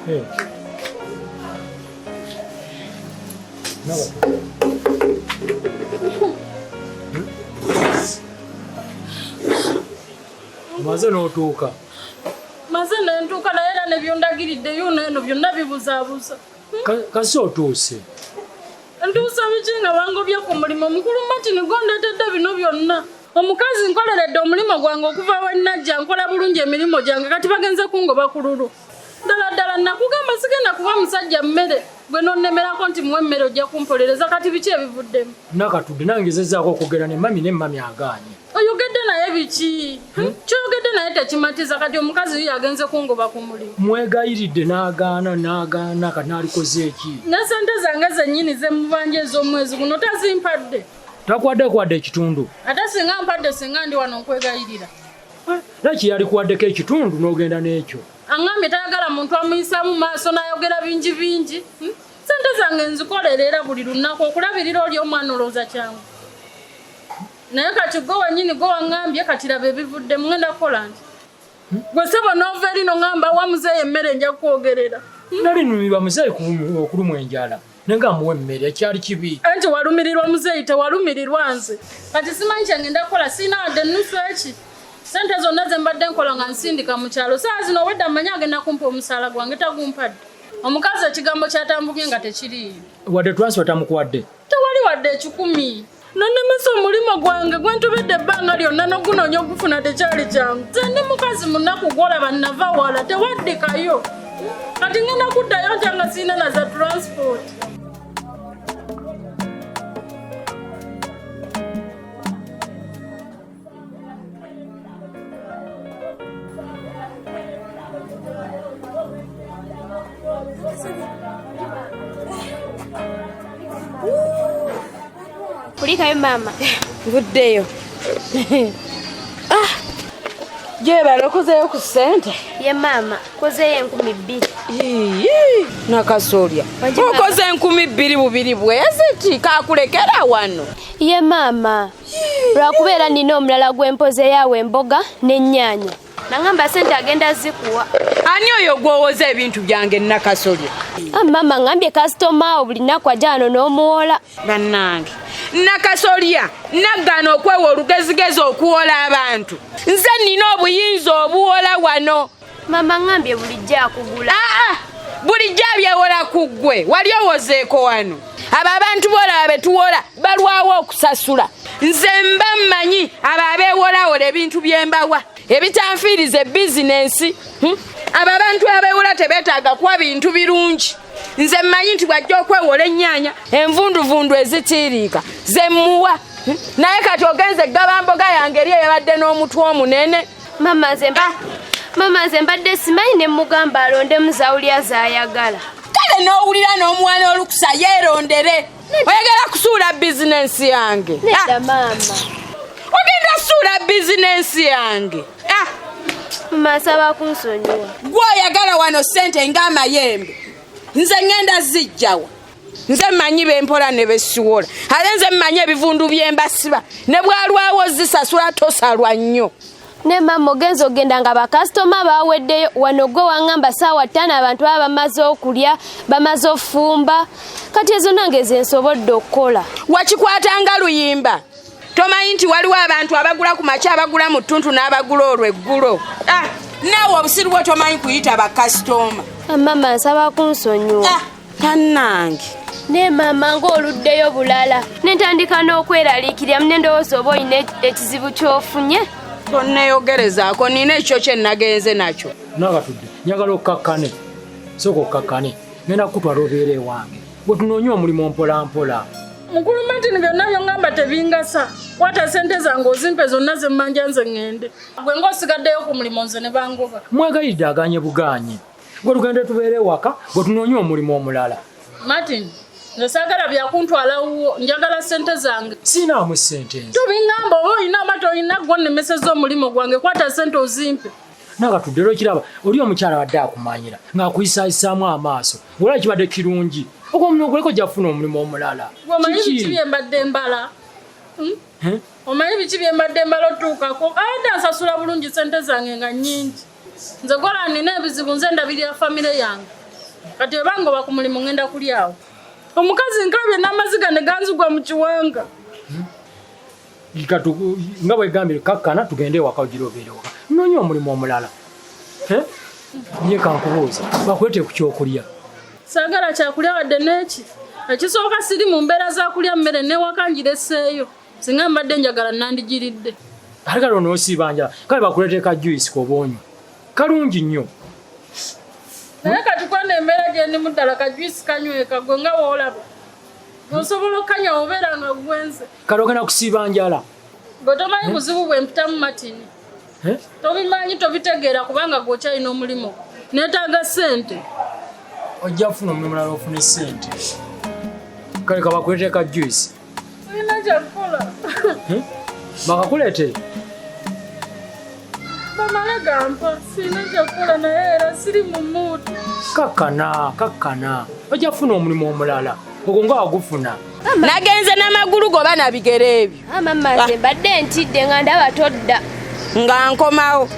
Maze n'otuuka. Maze n'entuuka naye era ne byondagiridde yuno eno byonna bibuzaabuza. Kasi otuuse. Ntuusa biki nga bangobye ku mulimu mukulu Martin gondetedde bino byonna. Omukazi nkoleredde omulimu gwange okuva we najja nkola bulungi emirimu gyange kati bagenze kungoba ku lulu. Ddala nakugamba sigenda kuba musajja mmere gwe nonnemerako nti muwe emmere ojja kumpolereza kati biki ebivuddemu. Nakatudde nangezezaako okugera ne mami agaanye. Oyogedde naye biki? Kyogedde naye tekimatiza kati omukazi yo yagenze kungoba ku mulimu. Mwegayiridde n'agaana kati naalikoze eki? Ne ssente zange zennyini ze mubanja ez'omwezi guno tazimpadde. Takwadde ekitundu. Ate singa mpadde singa ndi wano nkwegayirira. Laki yali kuwaddeko ekitundu n'ogenda n'ekyo? Angambye tayagala muntu amuyisaamu maaso n'ayogera bingi. Ssente zange nzikolera era buli lunaku okulabirira oli omwana olowooza kyangu. Naye kati gwe wennyini gwe wangambye kati laba ebivudde mugenda kukola nti. Gwe ssebo n'ova eri n'ongamba wa muzeeyi emmere nja kwogerera. Nali nnumirwa muzeeyi okulumwa enjala. Nenga muwe emmere ekyali kibi. Anti walumirirwa muzeeyi tewalumirirwa nze. Kati simanyi kyengenda kukola sina wadde nnusu eki. Ssente zonna ze mbadde nkola nga nsindika mu kyalo. Saa zino wedda mmanyi agenda kumpa omusaala gwange tagumpadde. Omukazi ekigambo kyatambubye nga tekiriiyo. Wadde transport amukuwadde? Tewali wadde ekikumi. Nonnemesa omulimu gwange gwe ntubidde ebbanga lyonna n'ogunoonya ogufuna tekyali kyangu. Nze ndi mukazi mu nnaku gw'olaba nava wala tewaddikayo. Kati ngenda kuddayo ntya nga sirina na za transport. Kulikayo mama. Nguddeyo. Je balokozeyo ku ssente? Ye mama, kozeyo 2,000. Nakasolya. Okoze 2,000 bubiri bweziti kakulekera wano. Ye mama. Lwakubeera nina omulala gw'empoze yawe emboga n'ennyaanya. Nangamba ssente agenda zikuwa. Ani oyo gwowoza ebintu byange Nakasolya? Mama ngambye kasitoma buli nnaku ajja wano n'omuwola. Bannange. Nakasolya, nagana okwewa olugezigezi okuwola abantu. Nze nina obuyinza obuwola wano. Mama ngambye bulijjo akugula. Bulijjo abyewola ku ggwe. Wali owozeeko wano. Abo abantu boolaba betuwola balwawo okusasula. Nze mba mmanyi abo abeewolawola ebintu byembawa. Ebitanfiiriza bizinensi. Abo abantu abeewola tebeetaaga kuwa bintu birungi. Nze mmanyi nti bwajja okwewola ennyaanya envunduvundu ezitiiriika ze mmuwa. Naye kati ogenze gaba mboga yange eri eyabadde n'omutwe omunene. Mama nze mbadde simanyi ne mugamba alondemu zawulya zaayagala. Kale n'owulira n'omuwana olukusa yeerondere. Oyagala kusuula bizinensi yange. Nedda mama. Ogenda suula bizinensi yange. Mama nsaba kunsonyiwa. Gwe oyagala wano ssente ng'amayembe. Nze ngenda zijjawa. Nze mmanyi bempola ne besiwola. Ate nze mmanyi ebivundu byembasiba. Ne bwalwawo zisasula tosalwa nnyo. Ne mama ogenza ogenda nga bakasitoma baweddeyo wano gwe wangamba ssaawa 5 abantu baba bamaze okulya bamaze ofumba. Kati ezo nange ze nsobodde okukola. Wakikwatanga luyimba. Tomanyi nti waliwo abantu abagula ku makya abagula mu ttuntu n'abagula olw'eggulo. Naawe obusiru bwo tomanyi kuyita bakasitoma. Mama nsaba kunsonyiwa. Kannange. Ne mama ng'oluddeyo bulala. Nentandika n'okweraliikirira munendowooza oba olina ekizibu ky'ofunye. Tonneeyogerezaako nina ekyo kye nagenze nakyo. Nakatudde njagala okkakkane. Sooka okkakkane. Ngenda kukutwala obeera ewange. Gwe tunoonya omulimu mpolampola. Mukulu Martin byonna byongamba tebingasa. Kwata ssente zange ozimpe zonna ze mmanja nze ŋŋende. Gwe ng'osigaddeyo ku mulimu nze ne bangoba. Mwegayidde aganye buganye. Gwe tugende tubeere ewaka gwe tunoonya omulimu omulala. Martin, nze saagala byakuntwala wuwo njagala ssente zange. Siinaamu ssente nze. Tubingamba oba olina amata olina gwe nnemeseza omulimu gwange kwata ssente ozimpe. Nakatudde olwekiraba oli omukyala wadde akumanyira ng'akuyisaayisaamu amaaso. Olaba kibadde kirungi. Omulimu oguleko gyafuna omulimu omulala. Omanyi biki bye mbadde mbala? Omanyi biki bye mbadde mbala otuukako? Ate nsasula bulungi ssente zange nga nnyingi. Nze gola nina ebizibu nze ndabirira famire yange. kati ebango bakumulimu ngenda kulyawo omukazi nkabye n'amaziga ne ganzugwa mu kiwanga nga bwegambire kakkana tugende ewaka ogirobeere waka noonya omulimu omulala ye kankubuuza bakwete ku kyokulya saagala kyakulya wadde n'eki ekisooka siri mu mbeera za kulya mmere newaka ngireseeyo singa mbadde njagala nandigiridde ate kale onoosiiba njala kale bakuleete ka juice koboonywa kalungi nnyo naye katukwana embeera gyendimu ddala kajuisi kanyweka gwe nga woolaba osobola okukanywa obeera nga gwenze kale ogenda kusiiba njala gwe tomanyi buzibu bwe mpitamu matini tobimanyi tobitegeera kubanga gwokyalina omulimu neetaaga ssente ojja kufuna omulimu mulala ofune ssente kale kabakuleete ka juice olina kyakukola bakakuleetere bamale gampa sirina kyakukola naye era siri mu muutu kakkana ojja kufuna omulimu omulala ogwo nga wagufuna nagenze n'amagulu goba na bigere ebyo mama ze mbadde ntidde nga ndaba todda nga nkomawo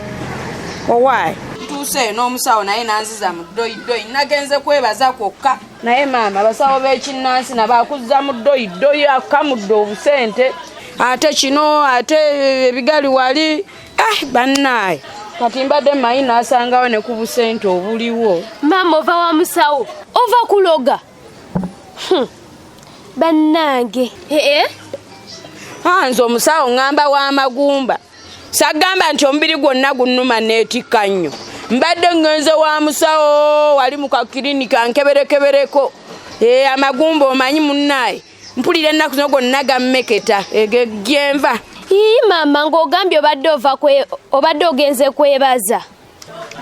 owaayi tuuse n'omusawo naye nanziza mu ddoyiddooyi nagenze kwebaza kwokka naye maama abasawo b'ekinnansi nabakuzza mu ddoyiddooyi akamudde obusente ate kino ate ebigali wali bannaaye kati mbadde mayi nasangawo ne ku busente obuliwo mama ova wa musawo ova kuloga bannange nze omusawo ŋŋamba w'amagumba sagamba nti omubiri gwonna gunnuma neetikka nnyo mbadde ŋŋenze wa musawo wali mu kakirinika nkeberekebereko amagumba omanyi munnaaye mpulira ennaku zino gonna gammeketa egyenva mama ng'ogambye obadde ogenze kwebaza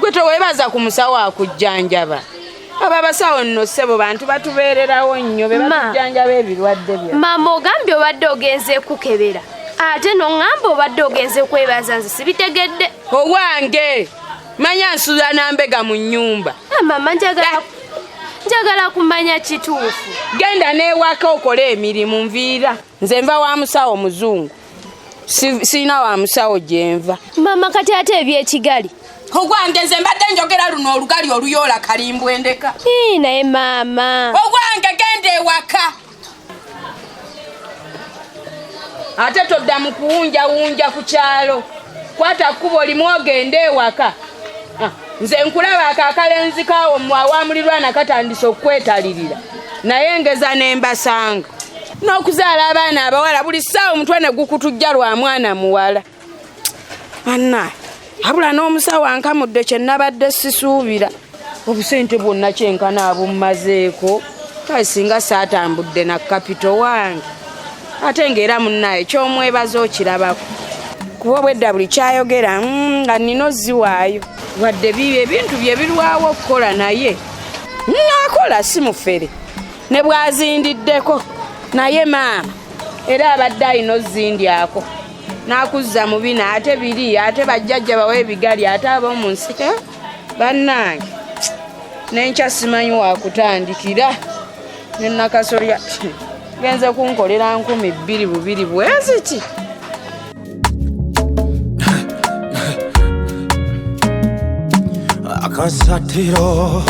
gwe toweebaza ku musawo akujjanjaba abo abasawo nno ssebo bantu batubeererawo nnyo be batujjanjaba ebirwadde bya mama ogambye obadde ogenze kukebera ate noŋŋamba obadde ogenze kwebaza nze sibitegedde owange manya nsuza nambega mu nnyumba mama njagala kumanya kituufu genda n'ewaka okole emirimu nviira nze nva wa musawo muzungu siina wa musawo gyenva mama kati ate ebyekigali ogwange nze mbadde njogera luno olugali oluyoola kalimbwendeka naye maama ogwange genda ewaka ate todda mu kuwunjawunja ku kyalo kwata kkubo limu ogende ewaka nze nkulaba akaakalenzi kaawo awamulirwana katandise okwetalirira naye ngeza nembasanga n'okuzaala abaana abawala buli ssaawa omutwe ne gukutujja lwa mwana muwala anna abula n'omusawo ankamudde kye nabadde sisuubira obusente bwonna kyenkana abummazeeko kale singa saatambudde na kapito wange ate ng'era munnaye ky'omwebaza okirabako kuba obwedda buli kyayogera nga nnina ozziwaayo wadde bibi ebintu bye birwawo okukola naye naakola si mufere ne bwazindiddeko naye maama era abadde alina ozzindyako n'akuzza mu bina ate biri ate bajjajja bawe ebigali ate ab'omu nsi bannange nenkya simanyi wakutandikira ne nakasolya genze kunkolera 2,200 bweziti AKASATTIRO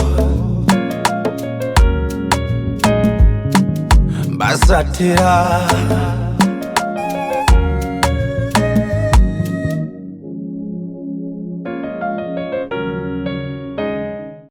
basatira